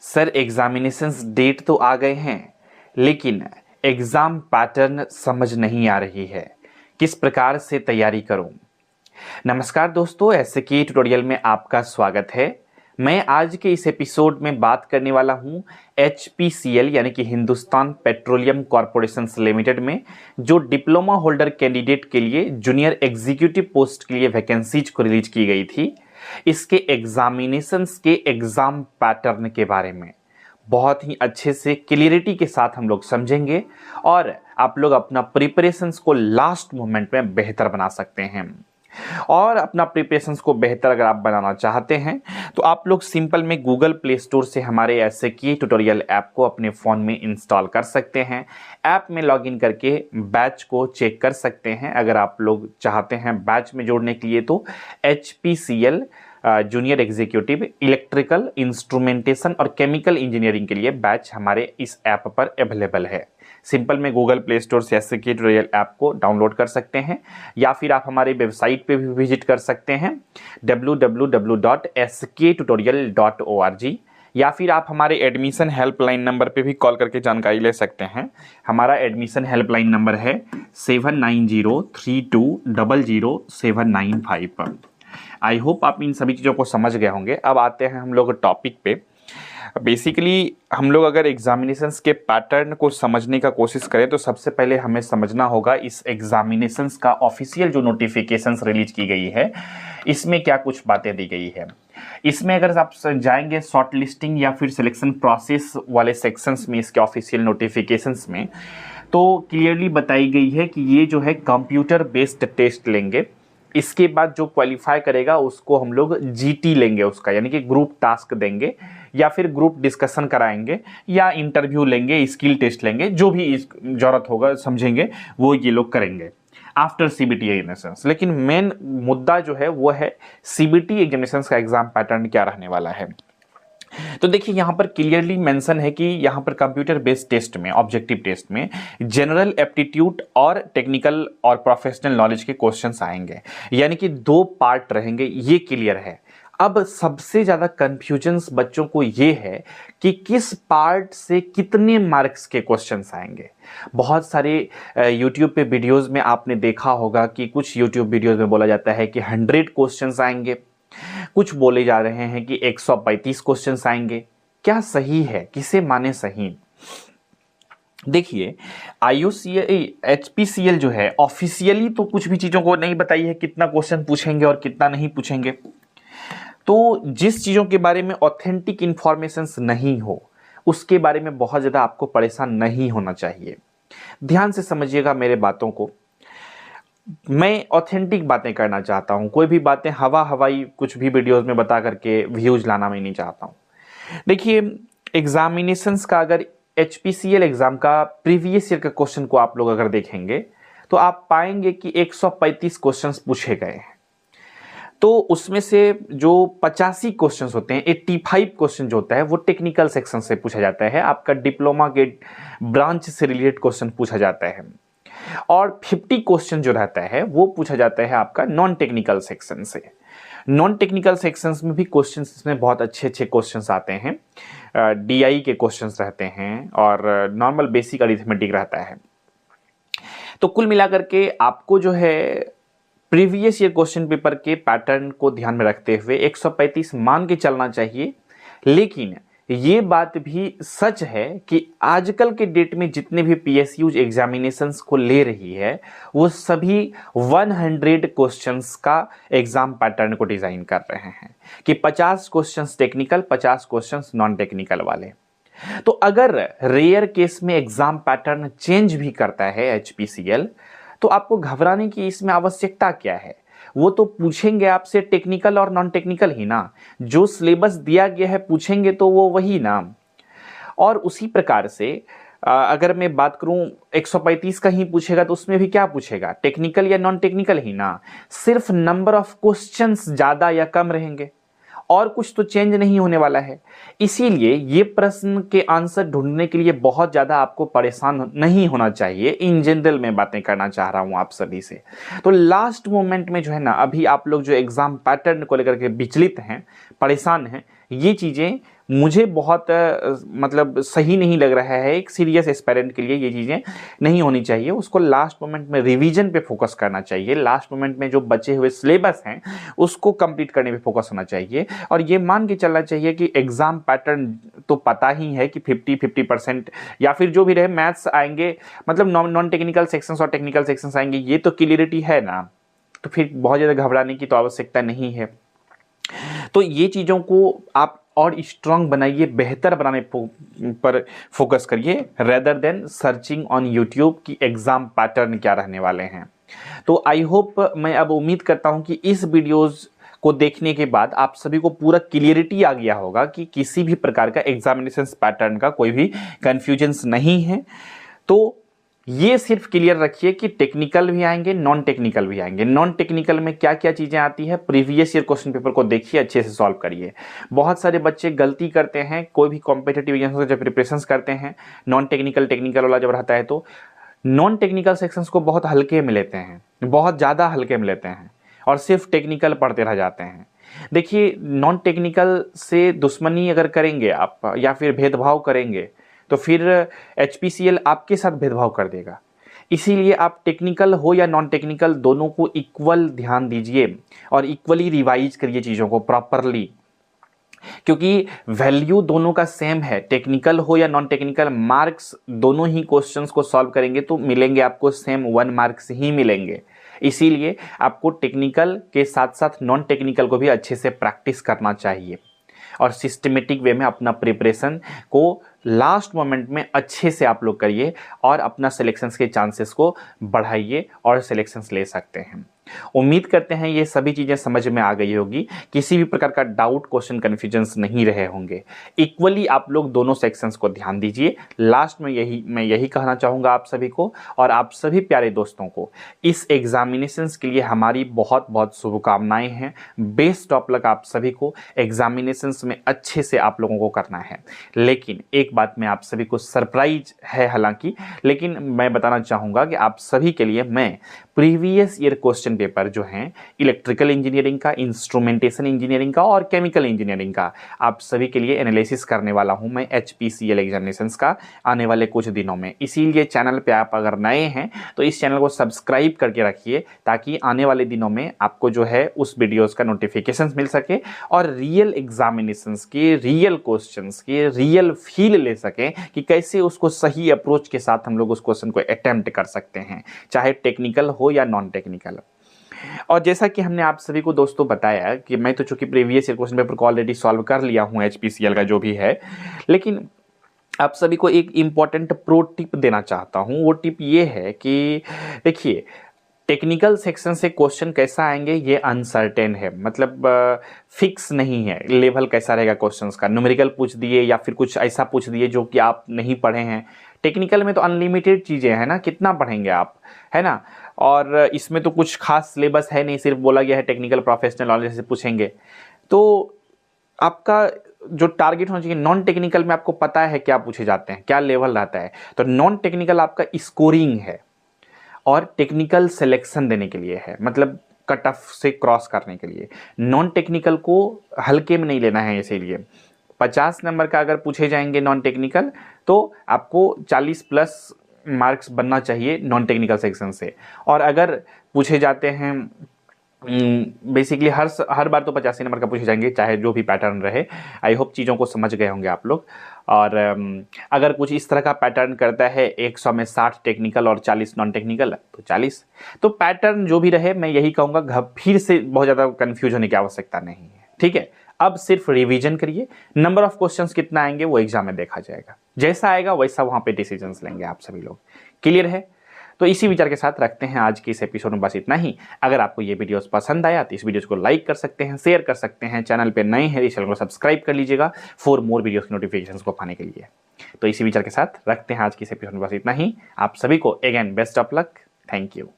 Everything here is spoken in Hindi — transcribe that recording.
सर एग्जामिनेशंस डेट तो आ गए हैं, लेकिन एग्ज़ाम पैटर्न समझ नहीं आ रही है। किस प्रकार से तैयारी करूं? नमस्कार दोस्तों, एसके ट्यूटोरियल में आपका स्वागत है। मैं आज के इस एपिसोड में बात करने वाला हूं HPCL यानी कि हिंदुस्तान पेट्रोलियम कॉरपोरेशन लिमिटेड में जो डिप्लोमा होल्डर कैंडिडेट के लिए जूनियर एग्जीक्यूटिव पोस्ट के लिए वैकेंसीज को रिलीज की गई थी, इसके एग्जामिनेशंस के एग्जाम पैटर्न के बारे में बहुत ही अच्छे से क्लियरिटी के साथ हम लोग समझेंगे और आप लोग अपना प्रिपरेशंस को लास्ट मोमेंट में बेहतर बना सकते हैं। और अपना प्रिपरेशंस को बेहतर अगर आप बनाना चाहते हैं तो आप लोग सिंपल में गूगल प्ले स्टोर से हमारे एसके ट्यूटोरियल ऐप को अपने फ़ोन में इंस्टॉल कर सकते हैं। ऐप में लॉगिन करके बैच को चेक कर सकते हैं। अगर आप लोग चाहते हैं बैच में जोड़ने के लिए तो HPCL junior executive electrical instrumentation और केमिकल इंजीनियरिंग के लिए बैच हमारे इस ऐप पर अवेलेबल है। सिंपल में गूगल प्ले स्टोर से एसके ट्यूटोरियल ऐप को डाउनलोड कर सकते हैं या फिर आप हमारे वेबसाइट पे भी विजिट कर सकते हैं www.sktutorial.org या फिर आप हमारे एडमिशन हेल्पलाइन नंबर पे भी कॉल करके जानकारी ले सकते हैं। हमारा एडमिशन हेल्पलाइन नंबर है 7903200795। आई होप आप इन सभी चीज़ों को समझ गए होंगे। अब आते हैं हम लोग टॉपिक पे। बेसिकली हम लोग अगर एग्जामिनेशंस के पैटर्न को समझने का कोशिश करें तो सबसे पहले हमें समझना होगा इस एग्जामिनेशंस का ऑफिशियल जो नोटिफिकेशंस रिलीज की गई है इसमें क्या कुछ बातें दी गई है। इसमें अगर आप जाएंगे शॉर्ट लिस्टिंग या फिर सिलेक्शन प्रोसेस वाले सेक्शंस में इसके ऑफिशियल नोटिफिकेशंस में तो क्लियरली बताई गई है कि ये जो है कंप्यूटर बेस्ड टेस्ट लेंगे। इसके बाद जो क्वालिफाई करेगा उसको हम लोग GT लेंगे उसका, यानी कि ग्रुप टास्क देंगे या फिर ग्रुप डिस्कशन कराएंगे या इंटरव्यू लेंगे, स्किल टेस्ट लेंगे, जो भी जरूरत होगा समझेंगे वो ये लोग करेंगे आफ्टर CBT एग्जामिनेशंस। लेकिन मेन मुद्दा जो है वो है CBT एग्जामिनेशंस का एग्जाम पैटर्न क्या रहने वाला है। तो देखिए यहाँ पर क्लियरली मेंशन है कि यहाँ पर कंप्यूटर बेस्ड टेस्ट में, ऑब्जेक्टिव टेस्ट में जनरल एप्टीट्यूड और टेक्निकल और प्रोफेशनल नॉलेज के क्वेश्चंस आएंगे, यानी कि 2 पार्ट रहेंगे, ये क्लियर है। अब सबसे ज़्यादा कंफ्यूजन्स बच्चों को ये है कि किस पार्ट से कितने मार्क्स के क्वेश्चंस आएंगे। बहुत सारे YouTube पे वीडियोस में आपने देखा होगा कि कुछ YouTube वीडियोस में बोला जाता है कि 100 क्वेश्चंस आएंगे, कुछ बोले जा रहे हैं कि 135 क्वेश्चंस आएंगे। क्या सही है, किसे माने सही? देखिए HPCL जो है ऑफिशियली तो कुछ भी चीज़ों को नहीं बताई है कितना क्वेश्चन पूछेंगे और कितना नहीं पूछेंगे। तो जिस चीज़ों के बारे में ऑथेंटिक इंफॉर्मेशंस नहीं हो उसके बारे में बहुत ज़्यादा आपको परेशान नहीं होना चाहिए। ध्यान से समझिएगा मेरे बातों को। मैं ऑथेंटिक बातें करना चाहता हूं, कोई भी बातें हवाई कुछ भी वीडियोस में बता करके व्यूज लाना मैं नहीं चाहता हूं। देखिए एग्जामिनेशंस का अगर HPCL एग्जाम का प्रीवियस ईयर का क्वेश्चन को आप लोग अगर देखेंगे तो आप पाएंगे कि 135 क्वेश्चंस पूछे गए हैं। तो उसमें से जो 85 क्वेश्चंस होते हैं, 85 क्वेश्चन जो होता है वो टेक्निकल सेक्शन से पूछा जाता है, आपका डिप्लोमा के ब्रांच से रिलेटेड क्वेश्चन पूछा जाता है। और 50 क्वेश्चन जो रहता है वो पूछा जाता है आपका नॉन टेक्निकल सेक्शन से। नॉन टेक्निकल सेक्शंस में भी क्वेश्चंस इसमें बहुत अच्छे क्वेश्चंस आते हैं। DI के क्वेश्चंस रहते हैं और नॉर्मल बेसिक अरिथमेटिक रहता है। तो कुल मिलाकर के आपको जो है प्रीवियस ईयर क्वेश्चन पेपर के पैटर्न को ध्यान में रखते हुए 135 मान के चलना चाहिए। लेकिन ये बात भी सच है कि आजकल के डेट में जितने भी PSUs एग्जामिनेशंस को ले रही है वो सभी 100 क्वेश्चंस का एग्जाम पैटर्न को डिजाइन कर रहे हैं कि 50 questions technical, 50 questions non technical वाले। तो अगर रेयर केस में एग्जाम पैटर्न चेंज भी करता है HPCL तो आपको घबराने की इसमें आवश्यकता क्या है। वो तो पूछेंगे आपसे टेक्निकल और नॉन टेक्निकल ही ना, जो सिलेबस दिया गया है पूछेंगे तो वो वही ना। और उसी प्रकार से अगर मैं बात करूं 135 का ही पूछेगा तो उसमें भी क्या पूछेगा, टेक्निकल या नॉन टेक्निकल ही ना। सिर्फ नंबर ऑफ क्वेश्चंस ज्यादा या कम रहेंगे और कुछ तो चेंज नहीं होने वाला है। इसीलिए ये प्रश्न के आंसर ढूंढने के लिए बहुत ज्यादा आपको परेशान नहीं होना चाहिए। इन जनरल में बातें करना चाह रहा हूं आप सभी से। तो लास्ट मोमेंट में जो है ना, अभी आप लोग जो एग्जाम पैटर्न को लेकर के विचलित हैं, परेशान हैं, ये चीजें मुझे बहुत मतलब सही नहीं लग रहा है। एक सीरियस एस्पायरेंट के लिए ये चीज़ें नहीं होनी चाहिए। उसको लास्ट मोमेंट में रिवीजन पे फोकस करना चाहिए। लास्ट मोमेंट में जो बचे हुए सिलेबस हैं उसको कंप्लीट करने पे फोकस होना चाहिए, और ये मान के चलना चाहिए कि एग्जाम पैटर्न तो पता ही है कि 50% या फिर जो भी रहे मैथ्स आएंगे, मतलब नॉन टेक्निकल सेक्शंस और टेक्निकल सेक्शंस आएंगे, ये तो क्लियरिटी है ना, तो फिर बहुत ज़्यादा घबराने की तो आवश्यकता नहीं है। तो ये चीज़ों को आप और स्ट्रांग बनाइए, बेहतर बनाने पर फोकस करिए, rather than searching on YouTube की एग्जाम पैटर्न क्या रहने वाले हैं। तो आई होप, मैं अब उम्मीद करता हूं कि इस वीडियोस को देखने के बाद आप सभी को पूरा क्लियरिटी आ गया होगा कि किसी भी प्रकार का एग्जामिनेशन पैटर्न का कोई भी कंफ्यूजन्स नहीं है। तो ये सिर्फ क्लियर रखिए कि टेक्निकल भी आएंगे, नॉन टेक्निकल भी आएंगे। नॉन टेक्निकल में क्या क्या चीजें आती है, प्रीवियस ईयर क्वेश्चन पेपर को देखिए, अच्छे से सॉल्व करिए। बहुत सारे बच्चे गलती करते हैं, कोई भी कॉम्पिटिटिव एग्जाम से जब प्रिपरेशन करते हैं, नॉन टेक्निकल टेक्निकल वाला जब रहता है तो नॉन टेक्निकल सेक्शंस को बहुत हल्के में लेते हैं, बहुत ज़्यादा हल्के में लेते हैं, और सिर्फ टेक्निकल पढ़ते रह जाते हैं। देखिए, नॉन टेक्निकल से दुश्मनी अगर करेंगे आप या फिर भेदभाव करेंगे तो फिर HPCL आपके साथ भेदभाव कर देगा। इसीलिए आप टेक्निकल हो या नॉन टेक्निकल, दोनों को इक्वल ध्यान दीजिए और इक्वली रिवाइज करिए चीज़ों को प्रॉपरली, क्योंकि वैल्यू दोनों का सेम है। टेक्निकल हो या नॉन टेक्निकल, मार्क्स दोनों ही क्वेश्चंस को सॉल्व करेंगे तो मिलेंगे आपको सेम 1 मार्क्स ही मिलेंगे। इसीलिए आपको टेक्निकल के साथ साथ नॉन टेक्निकल को भी अच्छे से प्रैक्टिस करना चाहिए और सिस्टमेटिक वे में अपना प्रिपरेशन को लास्ट मोमेंट में अच्छे से आप लोग करिए और अपना सिलेक्शंस के चांसेस को बढ़ाइए और सिलेक्शंस ले सकते हैं। उम्मीद करते हैं ये सभी चीज़ें समझ में आ गई होगी, किसी भी प्रकार का डाउट, क्वेश्चन, कन्फ्यूजन्स नहीं रहे होंगे। इक्वली आप लोग दोनों सेक्शंस को ध्यान दीजिए। लास्ट में मैं यही कहना चाहूँगा आप सभी को और आप सभी प्यारे दोस्तों को, इस एग्जामिनेशंस के लिए हमारी बहुत बहुत शुभकामनाएं हैं। बेस्ट ऑफ लक आप सभी को। एग्जामिनेशंस में अच्छे से आप लोगों को करना है। लेकिन एक बात में आप सभी को सरप्राइज है हालांकि, लेकिन मैं बताना चाहूँगा कि आप सभी के लिए मैं प्रीवियस ईयर क्वेश्चन पेपर जो हैं इलेक्ट्रिकल इंजीनियरिंग का, इंस्ट्रूमेंटेशन इंजीनियरिंग का और केमिकल इंजीनियरिंग का, आप सभी के लिए एनालिसिस करने वाला हूं मैं HPCL एग्जामिनेशंस का आने वाले कुछ दिनों में। इसीलिए चैनल पे आप अगर नए हैं तो इस चैनल को सब्सक्राइब करके रखिए, ताकि आने वाले दिनों में आपको जो है उस वीडियोस का नोटिफिकेशन मिल सके और रियल एग्जामिनेशंस के, रियल क्वेश्चंस के रियल फील ले सकें कि कैसे उसको सही अप्रोच के साथ हम लोग उस क्वेश्चन को अटेम्प्ट कर सकते हैं, चाहे टेक्निकल हो या नॉन टेक्निकल। और जैसा कि हमने आप सभी को दोस्तों बताया कि मैं तो चूंकि प्रीवियस ईयर क्वेश्चन पेपर को ऑलरेडी सॉल्व कर लिया हूं HPCL का जो भी है, लेकिन आप सभी को एक इंपॉर्टेंट प्रो टिप देना चाहता हूं। वो टिप ये है कि देखिए, टेक्निकल सेक्शन से क्वेश्चन कैसा आएंगे ये अनसर्टेन है, मतलब फिक्स नहीं है लेवल कैसा रहेगा क्वेश्चंस का। न्यूमेरिकल पूछ दिए या फिर कुछ ऐसा पूछ दिए जो कि आप नहीं पढ़े हैं। टेक्निकल में तो अनलिमिटेड चीज़ें हैं ना, कितना पढ़ेंगे आप, है ना। और इसमें तो कुछ खास सिलेबस है नहीं, सिर्फ बोला गया है टेक्निकल प्रोफेशनल नॉलेज से पूछेंगे। तो आपका जो टारगेट होना चाहिए, नॉन टेक्निकल में आपको पता है क्या पूछे जाते हैं, क्या लेवल रहता है, तो नॉन टेक्निकल आपका स्कोरिंग है और टेक्निकल सिलेक्शन देने के लिए है, मतलब कट ऑफ से क्रॉस करने के लिए। नॉन टेक्निकल को हल्के में नहीं लेना है, इसीलिए 50 नंबर का अगर पूछे जाएंगे नॉन टेक्निकल तो आपको 40+ मार्क्स बनना चाहिए नॉन टेक्निकल सेक्शन से। और अगर पूछे जाते हैं बेसिकली हर बार तो 85 नंबर का पूछे जाएंगे, चाहे जो भी पैटर्न रहे। आई होप चीज़ों को समझ गए होंगे आप लोग। और अगर कुछ इस तरह का पैटर्न करता है 100 में 60 टेक्निकल और 40 नॉन टेक्निकल तो 40, तो पैटर्न जो भी रहे मैं यही कहूँगा, फिर से बहुत ज़्यादा कन्फ्यूज होने की आवश्यकता नहीं है। ठीक है, अब सिर्फ रिवीजन करिए। नंबर ऑफ क्वेश्चंस कितना आएंगे वो एग्जाम में देखा जाएगा, जैसा आएगा वैसा वहाँ पे डिसीजंस लेंगे आप सभी लोग। क्लियर है? तो इसी विचार के साथ रखते हैं आज के इस एपिसोड में बस इतना ही। अगर आपको ये वीडियोस पसंद आया तो इस वीडियोस को लाइक कर सकते हैं, शेयर कर सकते हैं। चैनल पे नए हैं इस चैनल को सब्सक्राइब कर लीजिएगा फॉर मोर वीडियोस की नोटिफिकेशंस को पाने के लिए। तो इसी विचार के साथ रखते हैं आज की इस एपिसोड में बस इतना ही। आप सभी को again best of luck. Thank you.